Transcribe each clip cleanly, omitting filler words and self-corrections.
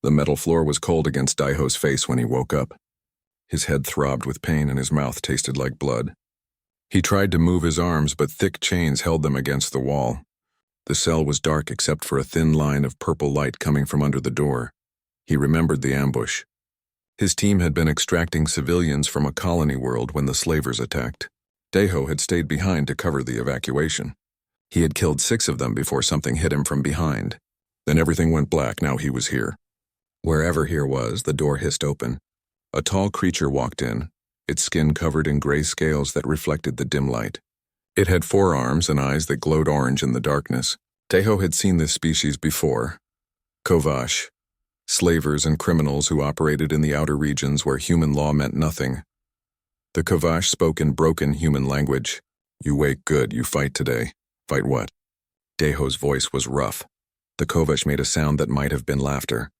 The metal floor was cold against Daiho's face when he woke up. His head throbbed with pain and his mouth tasted like blood. He tried to move his arms, but thick chains held them against the wall. The cell was dark except for a thin line of purple light coming from under the door. He remembered the ambush. His team had been extracting civilians from a colony world when the slavers attacked. Daiho had stayed behind to cover the evacuation. He had killed 6 of them before something hit him from behind. Then everything went black. Now he was here. Wherever here was, the door hissed open. A tall creature walked in, its skin covered in gray scales that reflected the dim light. It had 4 arms and eyes that glowed orange in the darkness. Daiho had seen this species before. Kovash, slavers and criminals who operated in the outer regions where human law meant nothing. The Kovash spoke in broken human language. You wake good, you fight today. Fight what? Daiho's voice was rough. The Kovash made a sound that might have been laughter.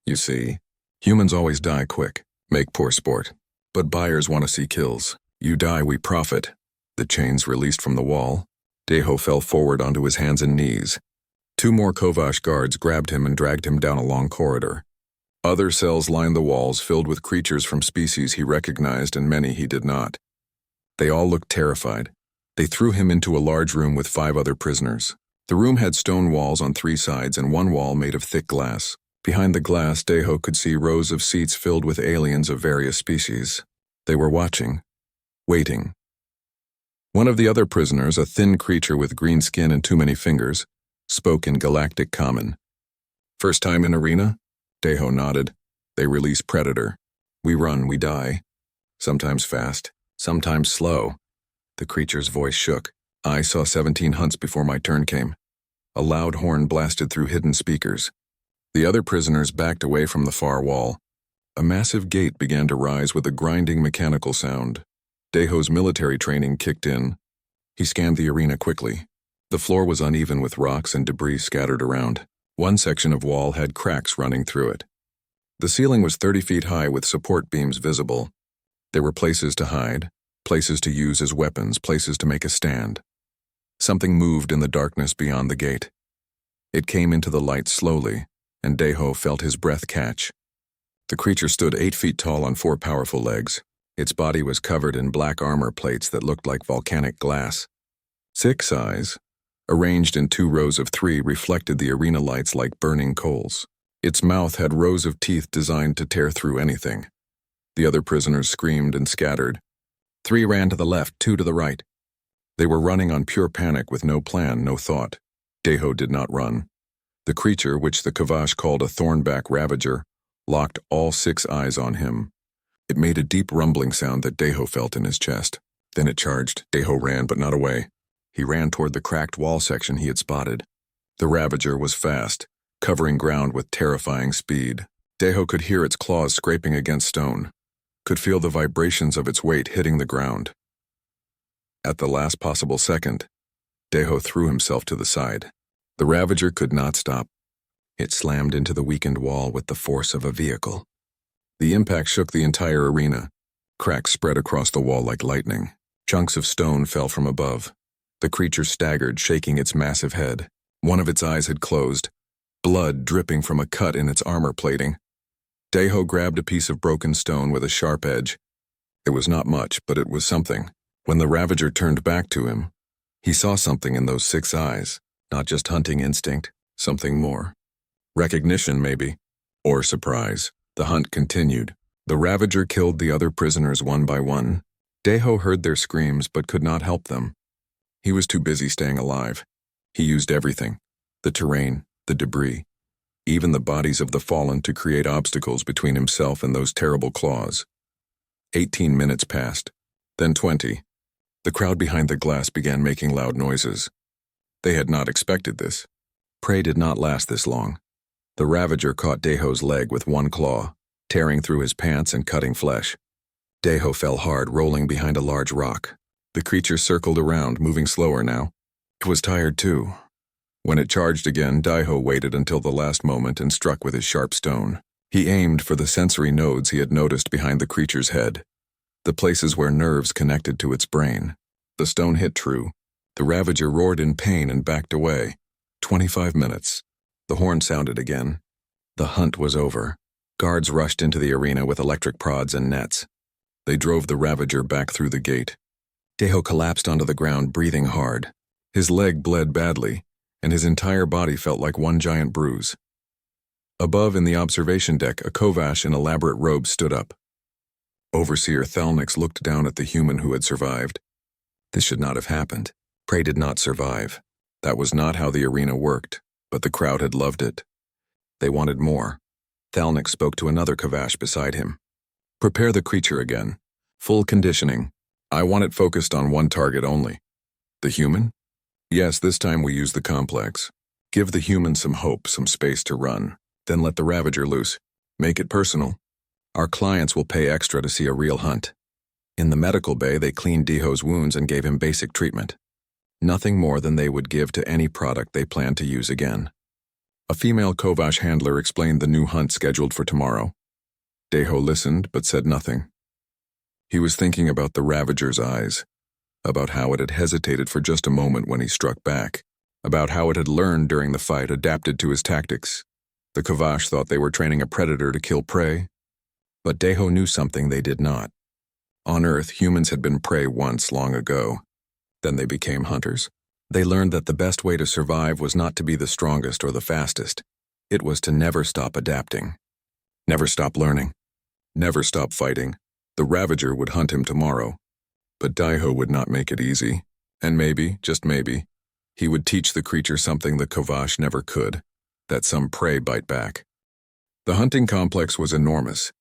You see, humans always die quick, make poor sport. But buyers want to see kills. You die, we profit. The chains released from the wall. Daiho fell forward onto his hands and knees. 2 more Kovash guards grabbed him and dragged him down a long corridor. Other cells lined the walls filled with creatures from species he recognized and many he did not. They all looked terrified. They threw him into a large room with 5 other prisoners. The room had stone walls on 3 sides and 1 wall made of thick glass. Behind the glass, Daiho could see rows of seats filled with aliens of various species. They were watching, waiting. One of the other prisoners, a thin creature with green skin and too many fingers, spoke in Galactic Common. First time in arena? Daiho nodded. They release Predator. We run, we die. Sometimes fast, sometimes slow. The creature's voice shook. I saw 17 hunts before my turn came. A loud horn blasted through hidden speakers. The other prisoners backed away from the far wall. A massive gate began to rise with a grinding mechanical sound. Daiho's military training kicked in. He scanned the arena quickly. The floor was uneven with rocks and debris scattered around. One section of wall had cracks running through it. The ceiling was 30 feet high with support beams visible. There were places to hide, places to use as weapons, places to make a stand. Something moved in the darkness beyond the gate. It came into the light slowly, and Daiho felt his breath catch. The creature stood 8 feet tall on 4 powerful legs. Its body was covered in black armor plates that looked like volcanic glass. 6 eyes, arranged in 2 rows of 3, reflected the arena lights like burning coals. Its mouth had rows of teeth designed to tear through anything. The other prisoners screamed and scattered. 3 ran to the left, 2 to the right. They were running on pure panic with no plan, no thought. Daiho did not run. The creature, which the Kovash called a thornback ravager, locked all 6 eyes on him. It made a deep rumbling sound that Daiho felt in his chest. Then it charged. Daiho ran, but not away. He ran toward the cracked wall section he had spotted. The ravager was fast, covering ground with terrifying speed. Daiho could hear its claws scraping against stone, could feel the vibrations of its weight hitting the ground. At the last possible second, Daiho threw himself to the side. The ravager could not stop. It slammed into the weakened wall with the force of a vehicle. The impact shook the entire arena. Cracks spread across the wall like lightning. Chunks of stone fell from above. The creature staggered, shaking its massive head. One of its eyes had closed, blood dripping from a cut in its armor plating. Daiho grabbed a piece of broken stone with a sharp edge. It was not much, but it was something. When the ravager turned back to him, he saw something in those 6 eyes. Not just hunting instinct, something more. Recognition, maybe. Or surprise. The hunt continued. The ravager killed the other prisoners one by one. Daiho heard their screams but could not help them. He was too busy staying alive. He used everything. The terrain, the debris, even the bodies of the fallen to create obstacles between himself and those terrible claws. 18 minutes passed. Then 20. The crowd behind the glass began making loud noises. They had not expected this. Prey did not last this long. The ravager caught Daiho's leg with 1 claw, tearing through his pants and cutting flesh. Daiho fell hard, rolling behind a large rock. The creature circled around, moving slower now. It was tired too. When it charged again, Daiho waited until the last moment and struck with his sharp stone. He aimed for the sensory nodes he had noticed behind the creature's head, the places where nerves connected to its brain. The stone hit true. The ravager roared in pain and backed away. 25 minutes. The horn sounded again. The hunt was over. Guards rushed into the arena with electric prods and nets. They drove the Ravager back through the gate. Deho collapsed onto the ground, breathing hard. His leg bled badly, and his entire body felt like one giant bruise. Above in the observation deck, a Kovash in elaborate robes stood up. Overseer Thalnix looked down at the human who had survived. This should not have happened. Prey did not survive. That was not how the arena worked, but the crowd had loved it. They wanted more. Thalnix spoke to another Kovash beside him. Prepare the creature again. Full conditioning. I want it focused on one target only. The human? Yes, this time we use the complex. Give the human some hope, some space to run. Then let the Ravager loose. Make it personal. Our clients will pay extra to see a real hunt. In the medical bay, they cleaned Deho's wounds and gave him basic treatment. Nothing more than they would give to any product they planned to use again. A female Kovash handler explained the new hunt scheduled for tomorrow. Deho listened but said nothing. He was thinking about the Ravager's eyes, about how it had hesitated for just a moment when he struck back, about how it had learned during the fight, adapted to his tactics. The Kovash thought they were training a predator to kill prey, but Deho knew something they did not. On Earth, humans had been prey once long ago. Then they became hunters. They learned that the best way to survive was not to be the strongest or the fastest. It was to never stop adapting. Never stop learning. Never stop fighting. The Ravager would hunt him tomorrow. But Deho would not make it easy. And maybe, just maybe, he would teach the creature something the Kovash never could, that some prey bite back. The hunting complex was enormous.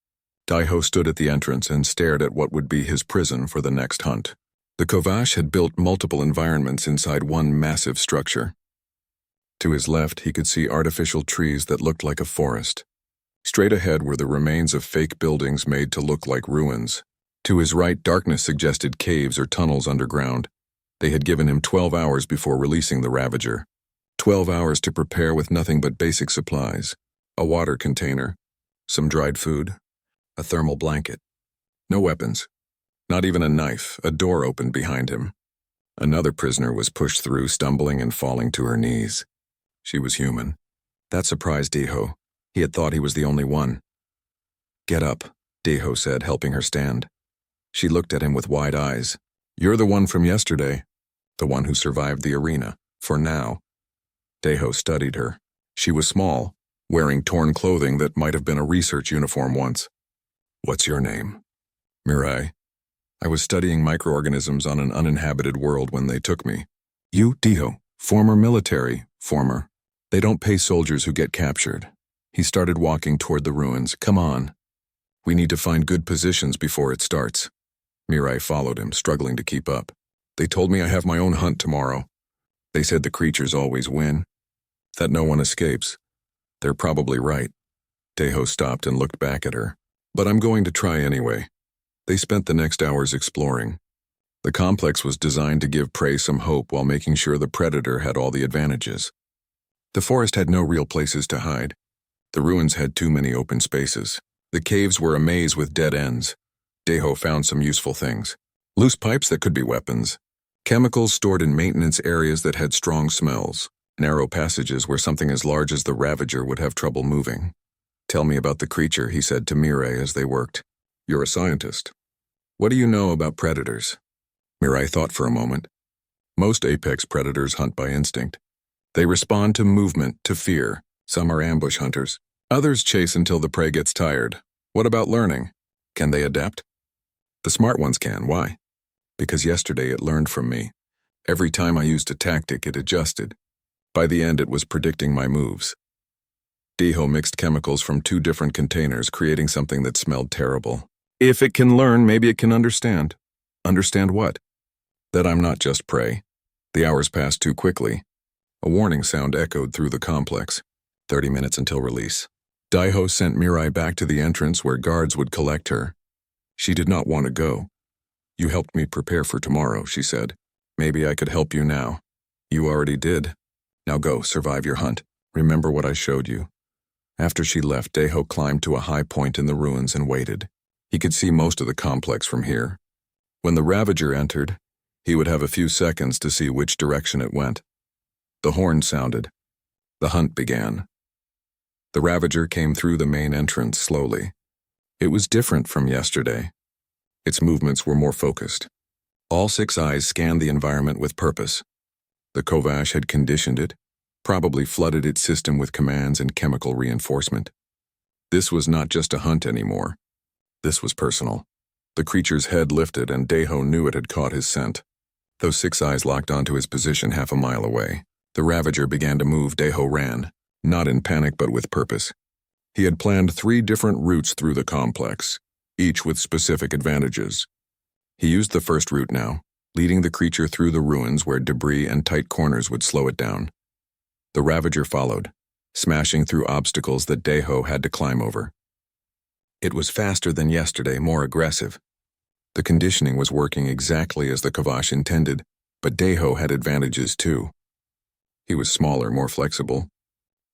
Deho stood at the entrance and stared at what would be his prison for the next hunt. The Kovash had built multiple environments inside one massive structure. To his left, he could see artificial trees that looked like a forest. Straight ahead were the remains of fake buildings made to look like ruins. To his right, darkness suggested caves or tunnels underground. They had given him 12 hours before releasing the Ravager. 12 hours to prepare with nothing but basic supplies. A water container, some dried food, a thermal blanket. No weapons. Not even a knife. A door opened behind him. Another prisoner was pushed through, stumbling and falling to her knees. She was human. That surprised Deho. He had thought he was the only one. Get up, Deho said, helping her stand. She looked at him with wide eyes. You're the one from yesterday. The one who survived the arena. For now. Deho studied her. She was small, wearing torn clothing that might have been a research uniform once. What's your name? Mirai. I was studying microorganisms on an uninhabited world when they took me. You, Deho. Former military. Former. They don't pay soldiers who get captured. He started walking toward the ruins. Come on. We need to find good positions before it starts. Mirai followed him, struggling to keep up. They told me I have my own hunt tomorrow. They said the creatures always win. That no one escapes. They're probably right. Deho stopped and looked back at her. But I'm going to try anyway. They spent the next hours exploring. The complex was designed to give prey some hope while making sure the predator had all the advantages. The forest had no real places to hide. The ruins had too many open spaces. The caves were a maze with dead ends. Deho found some useful things. Loose pipes that could be weapons. Chemicals stored in maintenance areas that had strong smells. Narrow passages where something as large as the Ravager would have trouble moving. Tell me about the creature, he said to Mirai as they worked. You're a scientist. What do you know about predators? Mirai thought for a moment. Most apex predators hunt by instinct. They respond to movement, to fear. Some are ambush hunters. Others chase until the prey gets tired. What about learning? Can they adapt? The smart ones can. Why? Because yesterday it learned from me. Every time I used a tactic, it adjusted. By the end, it was predicting my moves. Deho mixed chemicals from 2 different containers, creating something that smelled terrible. If it can learn, maybe it can understand. Understand what? That I'm not just prey. The hours passed too quickly. A warning sound echoed through the complex. 30 minutes until release. Deho sent Mirai back to the entrance where guards would collect her. She did not want to go. You helped me prepare for tomorrow, she said. Maybe I could help you now. You already did. Now go, survive your hunt. Remember what I showed you. After she left, Deho climbed to a high point in the ruins and waited. He could see most of the complex from here. When the Ravager entered, he would have a few seconds to see which direction it went. The horn sounded. The hunt began. The Ravager came through the main entrance slowly. It was different from yesterday. Its movements were more focused. All six eyes scanned the environment with purpose. The Kovash had conditioned it, probably flooded its system with commands and chemical reinforcement. This was not just a hunt anymore. This was personal. The creature's head lifted, and Deho knew it had caught his scent. Those six eyes locked onto his position half a mile away. The Ravager began to move. Deho ran, not in panic but with purpose. He had planned 3 different routes through the complex, each with specific advantages. He used the first route now, leading the creature through the ruins where debris and tight corners would slow it down. The Ravager followed, smashing through obstacles that Deho had to climb over. It was faster than yesterday, more aggressive. The conditioning was working exactly as the Kovash intended, but Deho had advantages too. He was smaller, more flexible.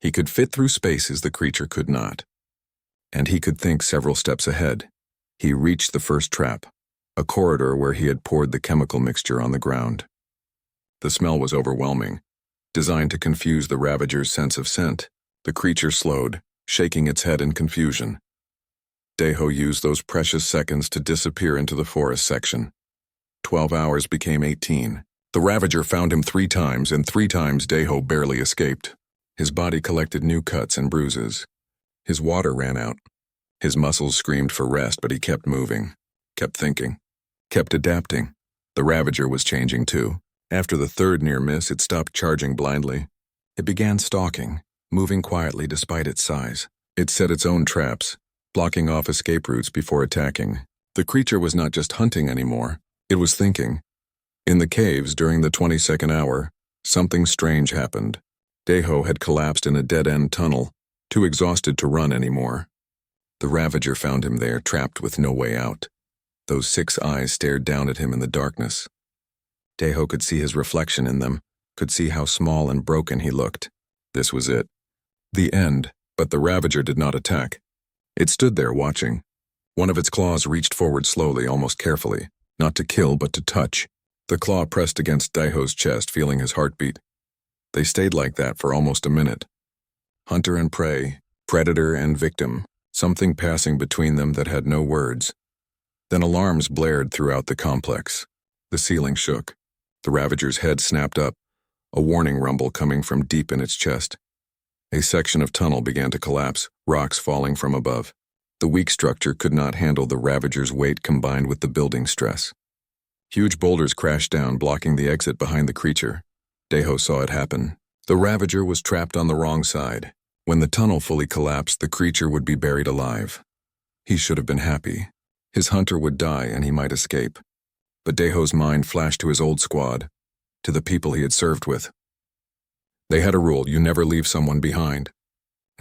He could fit through spaces the creature could not. And he could think several steps ahead. He reached the first trap, a corridor where he had poured the chemical mixture on the ground. The smell was overwhelming, designed to confuse the Ravager's sense of scent. The creature slowed, shaking its head in confusion. Deho used those precious seconds to disappear into the forest section. 12 hours became 18. The Ravager found him 3 times, and 3 times Deho barely escaped. His body collected new cuts and bruises. His water ran out. His muscles screamed for rest, but he kept moving, kept thinking, kept adapting. The Ravager was changing too. After the 3rd near miss, it stopped charging blindly. It began stalking, moving quietly despite its size. It set its own traps, blocking off escape routes before attacking. The creature was not just hunting anymore, it was thinking. In the caves during the 22nd hour, something strange happened. Deho had collapsed in a dead-end tunnel, too exhausted to run anymore. The Ravager found him there, trapped with no way out. Those 6 eyes stared down at him in the darkness. Deho could see his reflection in them, could see how small and broken he looked. This was it. The end, but the Ravager did not attack. It stood there watching. One of its claws reached forward slowly, almost carefully, not to kill but to touch. The claw pressed against Deho's chest, feeling his heartbeat. They stayed like that for almost a minute. Hunter and prey, predator and victim, something passing between them that had no words. Then alarms blared throughout the complex. The ceiling shook. The Ravager's head snapped up, a warning rumble coming from deep in its chest. A section of tunnel began to collapse, rocks falling from above. The weak structure could not handle the Ravager's weight combined with the building stress. Huge boulders crashed down, blocking the exit behind the creature. Deho saw it happen. The Ravager was trapped on the wrong side. When the tunnel fully collapsed, the creature would be buried alive. He should have been happy. His hunter would die and he might escape. But Deho's mind flashed to his old squad, to the people he had served with. They had a rule: you never leave someone behind.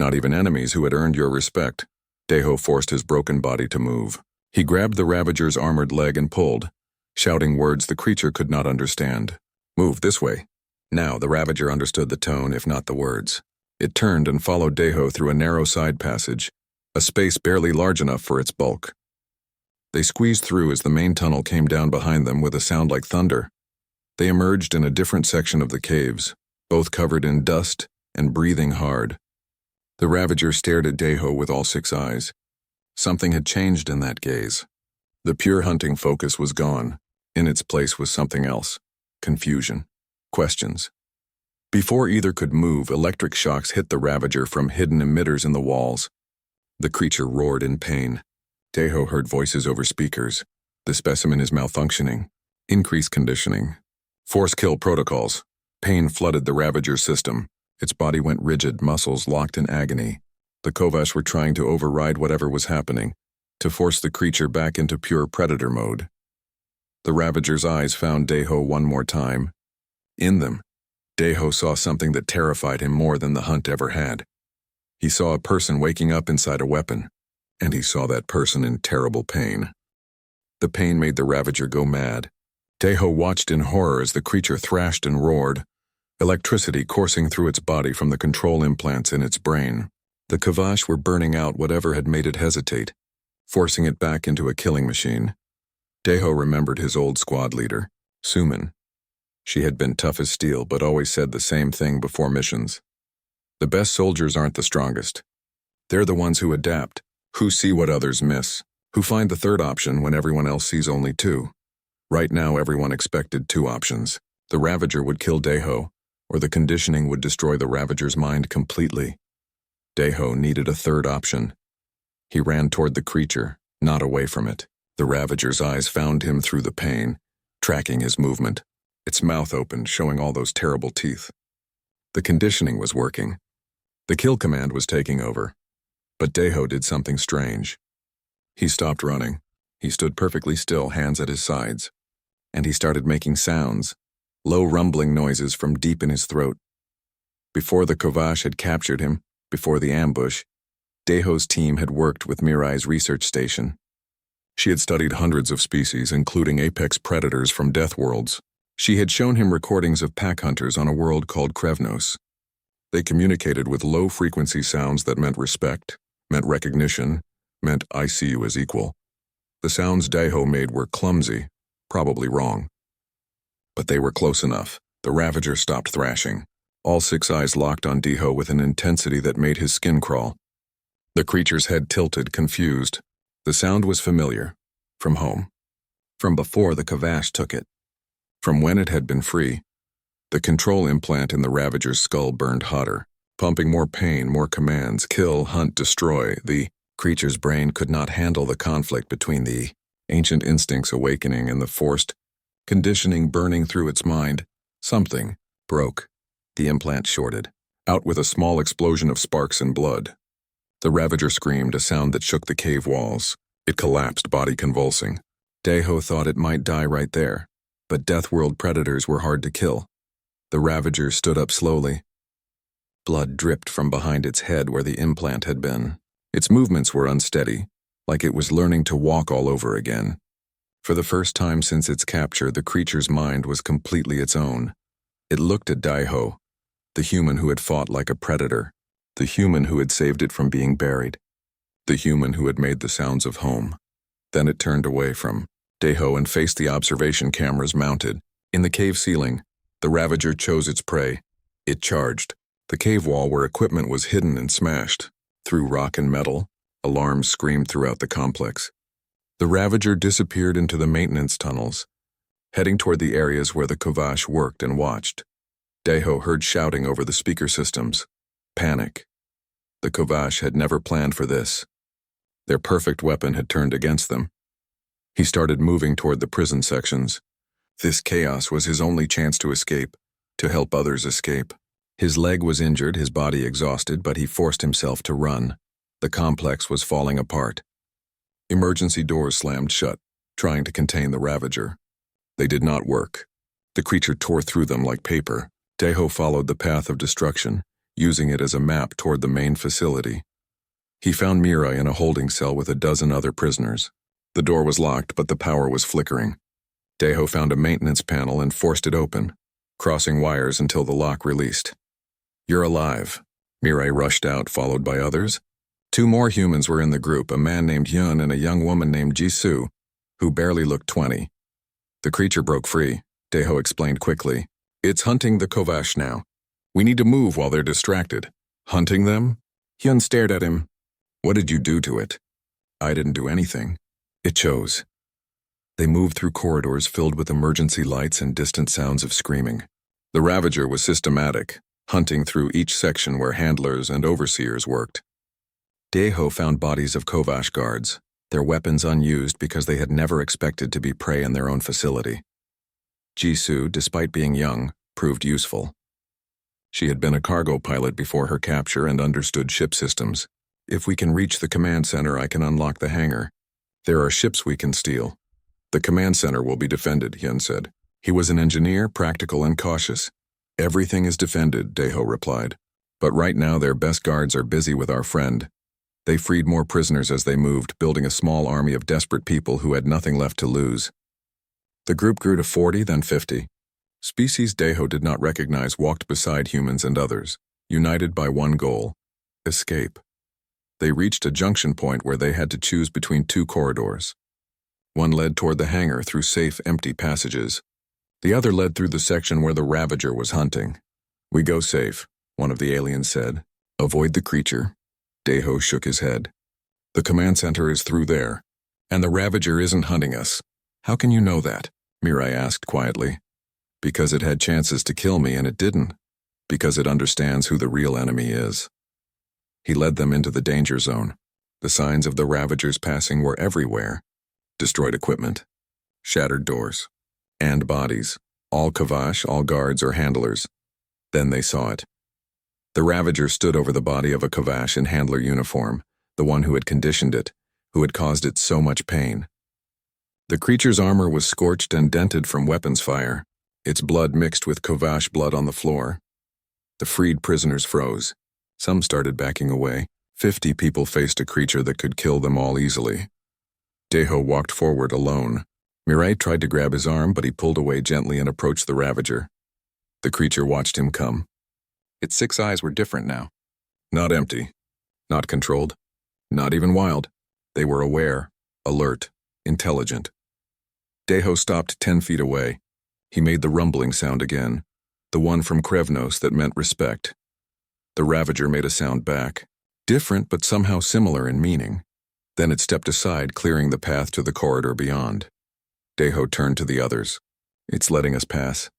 Not even enemies who had earned your respect. Deho forced his broken body to move. He grabbed the Ravager's armored leg and pulled, shouting words the creature could not understand. Move this way. Now the Ravager understood the tone, if not the words. It turned and followed Deho through a narrow side passage, a space barely large enough for its bulk. They squeezed through as the main tunnel came down behind them with a sound like thunder. They emerged in a different section of the caves, both covered in dust and breathing hard. The Ravager stared at Deho with all 6 eyes. Something had changed in that gaze. The pure hunting focus was gone. In its place was something else: confusion, questions. Before either could move, electric shocks hit the Ravager from hidden emitters in the walls. The creature roared in pain. Deho heard voices over speakers. The specimen is malfunctioning. Increase conditioning. Force kill protocols. Pain flooded the Ravager's system. Its body went rigid, muscles locked in agony. The Kovash were trying to override whatever was happening, to force the creature back into pure predator mode. The Ravager's eyes found Deho one more time. In them, Deho saw something that terrified him more than the hunt ever had. He saw a person waking up inside a weapon, and he saw that person in terrible pain. The pain made the Ravager go mad. Deho watched in horror as the creature thrashed and roared, electricity coursing through its body from the control implants in its brain. The Kovash were burning out whatever had made it hesitate, forcing it back into a killing machine. Deho remembered his old squad leader, Suman. She had been tough as steel but always said the same thing before missions. The best soldiers aren't the strongest. They're the ones who adapt, who see what others miss, who find the third option when everyone else sees only two. Right now, everyone expected two options. The Ravager would kill Deho, or the conditioning would destroy the Ravager's mind completely. Deho needed a third option. He ran toward the creature, not away from it. The Ravager's eyes found him through the pain, tracking his movement. Its mouth opened, showing all those terrible teeth. The conditioning was working. The kill command was taking over. But Deho did something strange. He stopped running. He stood perfectly still, hands at his sides. And he started making sounds, low rumbling noises from deep in his throat. Before the Kovash had captured him, before the ambush, Deho's team had worked with Mirai's research station. She had studied hundreds of species, including apex predators from death worlds. She had shown him recordings of pack hunters on a world called Krevnos. They communicated with low-frequency sounds that meant respect, meant recognition, meant I see you as equal. The sounds Deho made were clumsy, probably wrong. But they were close enough. The Ravager stopped thrashing. All six eyes locked on Deho with an intensity that made his skin crawl. The creature's head tilted, confused. The sound was familiar. From home. From before the Kovash took it. From when it had been free. The control implant in the Ravager's skull burned hotter, pumping more pain, more commands, kill, hunt, destroy. The creature's brain could not handle the conflict between the ancient instincts awakening and the forced conditioning burning through its mind. Something broke. The implant shorted, out with a small explosion of sparks and blood. The Ravager screamed, a sound that shook the cave walls. It collapsed, body convulsing. Deho thought it might die right there, but Death World predators were hard to kill. The Ravager stood up slowly. Blood dripped from behind its head where the implant had been. Its movements were unsteady, like it was learning to walk all over again. For the first time since its capture, the creature's mind was completely its own. It looked at Deho, the human who had fought like a predator, the human who had saved it from being buried, the human who had made the sounds of home. Then it turned away from Deho and faced the observation cameras mounted. In the cave ceiling, the Ravager chose its prey. It charged. The cave wall where equipment was hidden and smashed. Through rock and metal, alarms screamed throughout the complex. The Ravager disappeared into the maintenance tunnels, heading toward the areas where the Kovash worked and watched. Deho heard shouting over the speaker systems. Panic. The Kovash had never planned for this. Their perfect weapon had turned against them. He started moving toward the prison sections. This chaos was his only chance to escape, to help others escape. His leg was injured, his body exhausted, but he forced himself to run. The complex was falling apart. Emergency doors slammed shut, trying to contain the Ravager. They did not work. The creature tore through them like paper. Deho followed the path of destruction, using it as a map toward the main facility. He found Mirai in a holding cell with a dozen other prisoners. The door was locked, but the power was flickering. Deho found a maintenance panel and forced it open, crossing wires until the lock released. You're alive. Mirai rushed out, followed by others. Two more humans were in the group, a man named Yun and a young woman named Jisoo, who barely looked 20. The creature broke free, Deho explained quickly. It's hunting the Kovash now. We need to move while they're distracted. Hunting them? Hyun stared at him. What did you do to it? I didn't do anything. It chose. They moved through corridors filled with emergency lights and distant sounds of screaming. The Ravager was systematic, hunting through each section where handlers and overseers worked. Deho found bodies of Kovash guards, their weapons unused because they had never expected to be prey in their own facility. Jisoo, despite being young, proved useful. She had been a cargo pilot before her capture and understood ship systems. If we can reach the command center, I can unlock the hangar. There are ships we can steal. The command center will be defended, Hyun said. He was an engineer, practical and cautious. Everything is defended, Deho replied. But right now their best guards are busy with our friend. They freed more prisoners as they moved, building a small army of desperate people who had nothing left to lose. The group grew to 40, then 50. Species Deho did not recognize walked beside humans and others, united by one goal: escape. They reached a junction point where they had to choose between two corridors. One led toward the hangar through safe, empty passages. The other led through the section where the Ravager was hunting. We go safe, one of the aliens said. Avoid the creature. Deho shook his head. The command center is through there, and the Ravager isn't hunting us. How can you know that? Mirai asked quietly. Because it had chances to kill me and it didn't. Because it understands who the real enemy is. He led them into the danger zone. The signs of the Ravagers passing were everywhere. Destroyed equipment, shattered doors, and bodies. All Kavash, all guards or handlers. Then they saw it. The Ravager stood over the body of a Kavash in handler uniform, the one who had conditioned it, who had caused it so much pain. The creature's armor was scorched and dented from weapons fire, its blood mixed with Kavash blood on the floor. The freed prisoners froze. Some started backing away. 50 people faced a creature that could kill them all easily. Deho walked forward alone. Mirai tried to grab his arm, but he pulled away gently and approached the Ravager. The creature watched him come. Its 6 eyes were different now. Not empty. Not controlled. Not even wild. They were aware, alert, intelligent. Deho stopped 10 feet away. He made the rumbling sound again, the one from Krevnos that meant respect. The Ravager made a sound back, different but somehow similar in meaning. Then it stepped aside, clearing the path to the corridor beyond. Deho turned to the others. It's letting us pass.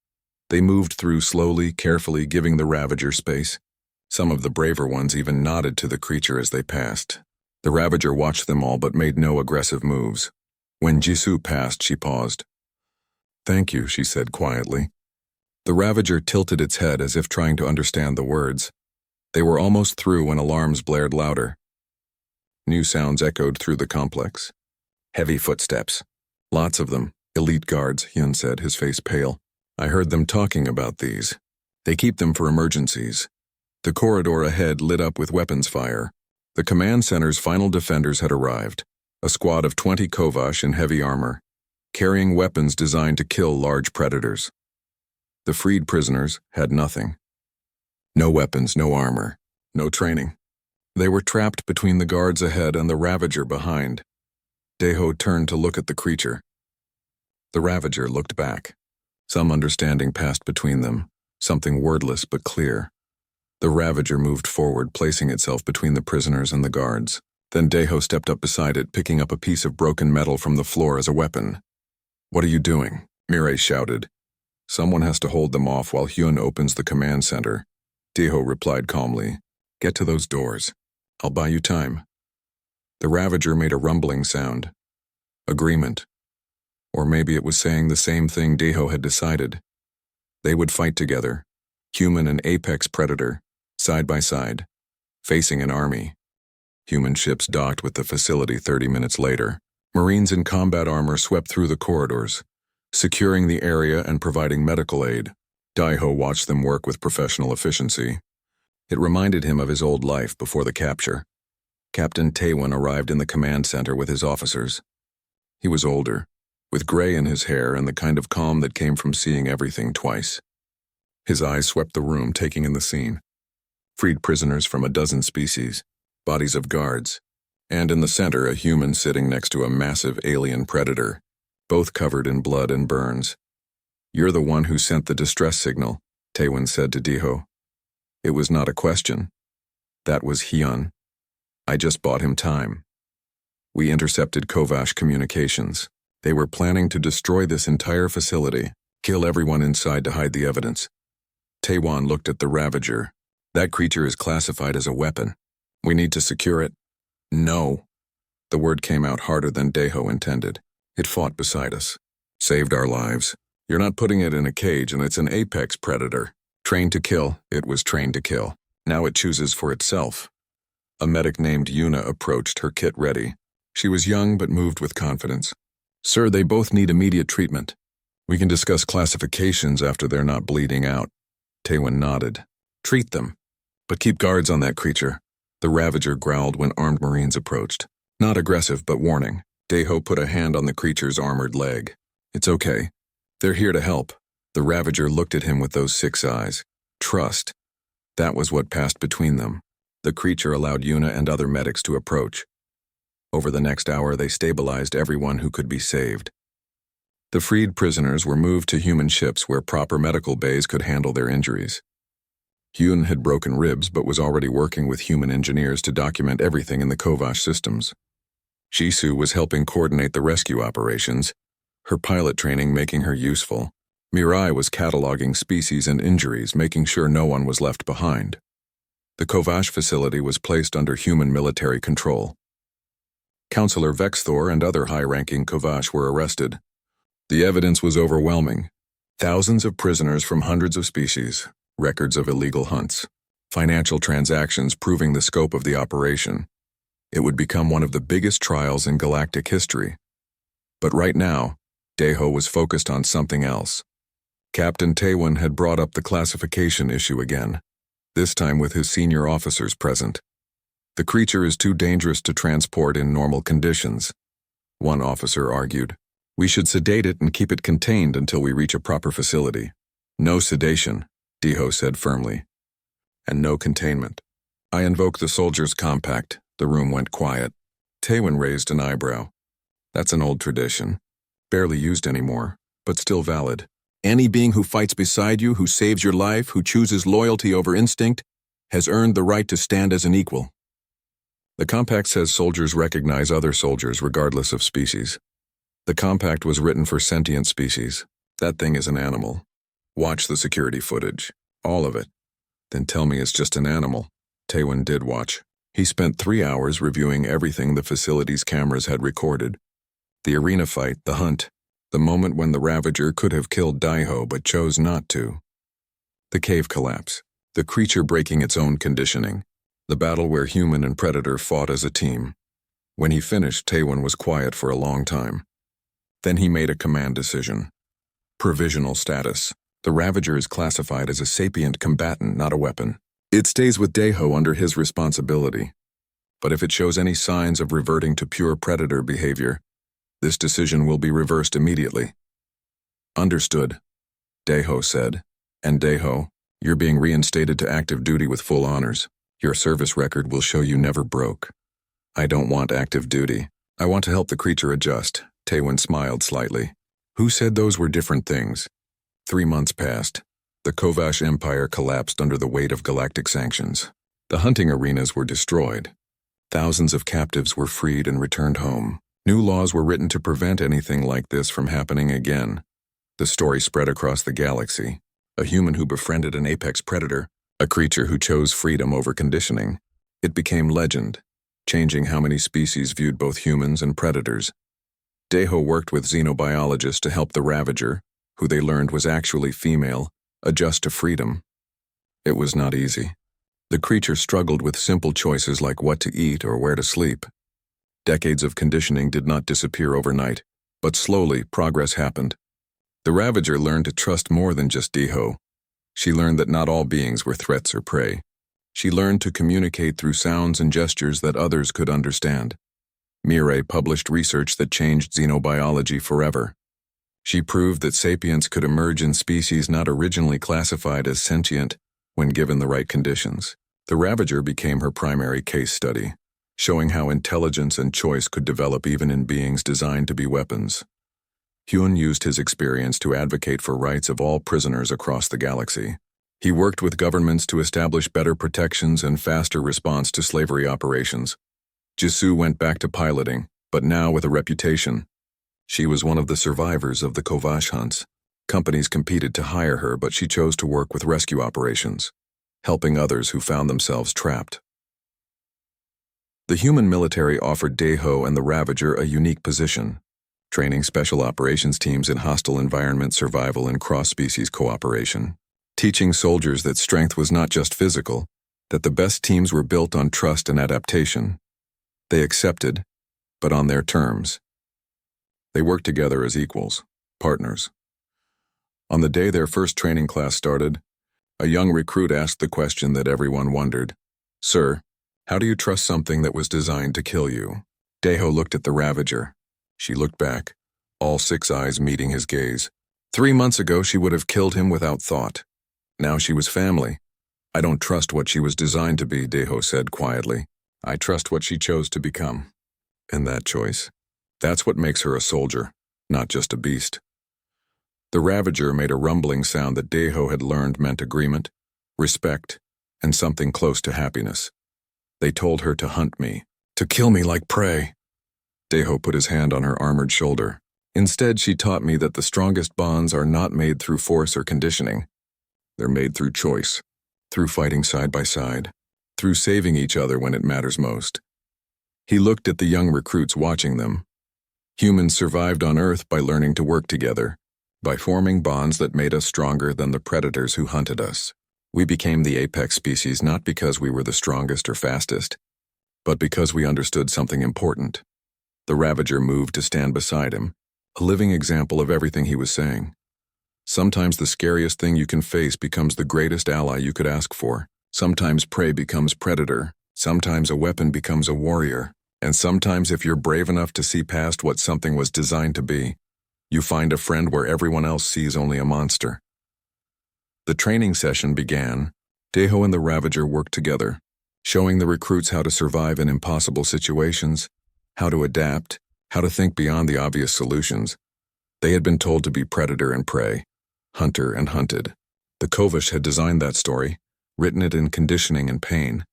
They moved through slowly, carefully, giving the Ravager space. Some of the braver ones even nodded to the creature as they passed. The Ravager watched them all but made no aggressive moves. When Jisoo passed, she paused. Thank you, she said quietly. The Ravager tilted its head as if trying to understand the words. They were almost through when alarms blared louder. New sounds echoed through the complex. Heavy footsteps. Lots of them. Elite guards, Hyun said, his face pale. I heard them talking about these. They keep them for emergencies. The corridor ahead lit up with weapons fire. The command center's final defenders had arrived. A squad of 20 Kovash in heavy armor, carrying weapons designed to kill large predators. The freed prisoners had nothing. No weapons, no armor, no training. They were trapped between the guards ahead and the Ravager behind. Deho turned to look at the creature. The Ravager looked back. Some understanding passed between them, something wordless but clear. The Ravager moved forward, placing itself between the prisoners and the guards. Then Deho stepped up beside it, picking up a piece of broken metal from the floor as a weapon. What are you doing? Mirai shouted. Someone has to hold them off while Hyun opens the command center. Deho replied calmly. Get to those doors. I'll buy you time. The Ravager made a rumbling sound. Agreement. Or maybe it was saying the same thing Deho had decided. They would fight together, human and apex predator, side by side, facing an army. Human ships docked with the facility 30 minutes later. Marines in combat armor swept through the corridors, securing the area and providing medical aid. Deho watched them work with professional efficiency. It reminded him of his old life before the capture. Captain Taewon arrived in the command center with his officers. He was older, with gray in his hair and the kind of calm that came from seeing everything twice. His eyes swept the room, taking in the scene. Freed prisoners from a dozen species, bodies of guards, and in the center a human sitting next to a massive alien predator, both covered in blood and burns. You're the one who sent the distress signal, Taewon said to Deho. It was not a question. That was Hyun. I just bought him time. We intercepted Kovash communications. They were planning to destroy this entire facility, kill everyone inside to hide the evidence. Taewon looked at the Ravager. That creature is classified as a weapon. We need to secure it. No. The word came out harder than Deho intended. It fought beside us. Saved our lives. You're not putting it in a cage, and it's an apex predator. Trained to kill, it was trained to kill. Now it chooses for itself. A medic named Yuna approached, her kit ready. She was young but moved with confidence. Sir, they both need immediate treatment. We can discuss classifications after they're not bleeding out. Taewon nodded. Treat them. But keep guards on that creature. The Ravager growled when armed Marines approached. Not aggressive, but warning. Deho put a hand on the creature's armored leg. It's okay. They're here to help. The Ravager looked at him with those 6 eyes. Trust. That was what passed between them. The creature allowed Yuna and other medics to approach. Over the next hour, they stabilized everyone who could be saved. The freed prisoners were moved to human ships where proper medical bays could handle their injuries. Hyun had broken ribs but was already working with human engineers to document everything in the Kovash systems. Jisoo was helping coordinate the rescue operations, her pilot training making her useful. Mirai was cataloging species and injuries, making sure no one was left behind. The Kovash facility was placed under human military control. Counselor Vexthor and other high-ranking Kovash were arrested. The evidence was overwhelming. Thousands of prisoners from hundreds of species, records of illegal hunts, financial transactions proving the scope of the operation. It would become one of the biggest trials in galactic history. But right now, Daeho was focused on something else. Captain Taewon had brought up the classification issue again, this time with his senior officers present. The creature is too dangerous to transport in normal conditions, one officer argued. We should sedate it and keep it contained until we reach a proper facility. No sedation, Daeho said firmly. And no containment. I invoke the Soldiers' Compact. The room went quiet. Taewon raised an eyebrow. That's an old tradition. Barely used anymore, but still valid. Any being who fights beside you, who saves your life, who chooses loyalty over instinct, has earned the right to stand as an equal. The compact says soldiers recognize other soldiers regardless of species. The compact was written for sentient species. That thing is an animal. Watch the security footage. All of it. Then tell me it's just an animal. Taewon did watch. He spent 3 hours reviewing everything the facility's cameras had recorded. The arena fight, the hunt, the moment when the Ravager could have killed Daeho but chose not to. The cave collapse, the creature breaking its own conditioning, the battle where human and predator fought as a team. When he finished, Taewon was quiet for a long time. Then he made a command decision. Provisional status. The Ravager is classified as a sapient combatant, not a weapon. It stays with Daeho under his responsibility. But if it shows any signs of reverting to pure predator behavior, this decision will be reversed immediately. Understood, Daeho said. And Daeho, you're being reinstated to active duty with full honors. Your service record will show you never broke. I don't want active duty. I want to help the creature adjust. Taewon smiled slightly. Who said those were different things? 3 months passed. The Kovash Empire collapsed under the weight of galactic sanctions. The hunting arenas were destroyed. Thousands of captives were freed and returned home. New laws were written to prevent anything like this from happening again. The story spread across the galaxy. A human who befriended an apex predator, a creature who chose freedom over conditioning. It became legend, changing how many species viewed both humans and predators. Daeho worked with xenobiologists to help the Ravager, who they learned was actually female, adjust to freedom. It was not easy. The creature struggled with simple choices like what to eat or where to sleep. Decades of conditioning did not disappear overnight, but slowly progress happened. The Ravager learned to trust more than just Daeho. She learned that not all beings were threats or prey. She learned to communicate through sounds and gestures that others could understand. Mirai published research that changed xenobiology forever. She proved that sapients could emerge in species not originally classified as sentient when given the right conditions. The Ravager became her primary case study, showing how intelligence and choice could develop even in beings designed to be weapons. Hyun used his experience to advocate for rights of all prisoners across the galaxy. He worked with governments to establish better protections and faster response to slavery operations. Jisoo went back to piloting, but now with a reputation. She was one of the survivors of the Kovash hunts. Companies competed to hire her, but she chose to work with rescue operations, helping others who found themselves trapped. The human military offered Daeho and the Ravager a unique position, training special operations teams in hostile environment survival and cross-species cooperation, teaching soldiers that strength was not just physical, that the best teams were built on trust and adaptation. They accepted, but on their terms. They worked together as equals, partners. On the day their first training class started, a young recruit asked the question that everyone wondered. Sir, how do you trust something that was designed to kill you? Daeho looked at the Ravager. She looked back, all 6 eyes meeting his gaze. 3 months ago, she would have killed him without thought. Now she was family. I don't trust what she was designed to be, Daeho said quietly. I trust what she chose to become. And that choice, that's what makes her a soldier, not just a beast. The Ravager made a rumbling sound that Daeho had learned meant agreement, respect, and something close to happiness. They told her to hunt me, to kill me like prey. Deho put his hand on her armored shoulder. Instead, she taught me that the strongest bonds are not made through force or conditioning. They're made through choice, through fighting side by side, through saving each other when it matters most. He looked at the young recruits watching them. Humans survived on Earth by learning to work together, by forming bonds that made us stronger than the predators who hunted us. We became the apex species not because we were the strongest or fastest, but because we understood something important. The Ravager moved to stand beside him, a living example of everything he was saying. Sometimes the scariest thing you can face becomes the greatest ally you could ask for. Sometimes prey becomes predator. Sometimes a weapon becomes a warrior. And sometimes if you're brave enough to see past what something was designed to be, you find a friend where everyone else sees only a monster. The training session began. Deho and the Ravager worked together, showing the recruits how to survive in impossible situations, how to adapt, how to think beyond the obvious solutions. They had been told to be predator and prey, hunter and hunted. The Kovish had designed that story, written it in conditioning and pain.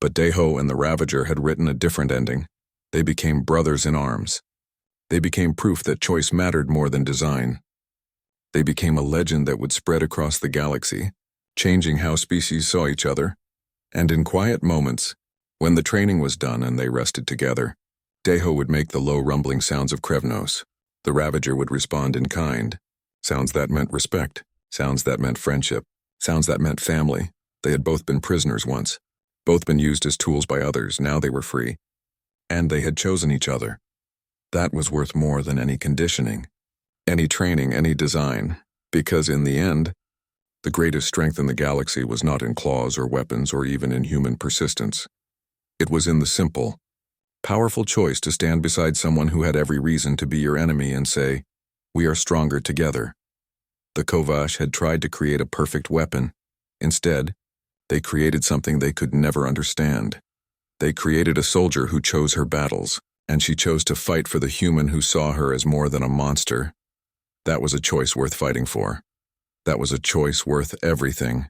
But Deho and the Ravager had written a different ending. They became brothers in arms. They became proof that choice mattered more than design. They became a legend that would spread across the galaxy, changing how species saw each other. And in quiet moments, when the training was done and they rested together, Deho would make the low rumbling sounds of Krevnos. The Ravager would respond in kind. Sounds that meant respect, sounds that meant friendship, sounds that meant family. They had both been prisoners once, both been used as tools by others. Now they were free. And they had chosen each other. That was worth more than any conditioning, any training, any design, because in the end, the greatest strength in the galaxy was not in claws or weapons or even in human persistence. It was in the simple, powerful choice to stand beside someone who had every reason to be your enemy and say, "We are stronger together." The Kovash had tried to create a perfect weapon. Instead, they created something they could never understand. They created a soldier who chose her battles, and she chose to fight for the human who saw her as more than a monster. That was a choice worth fighting for. That was a choice worth everything.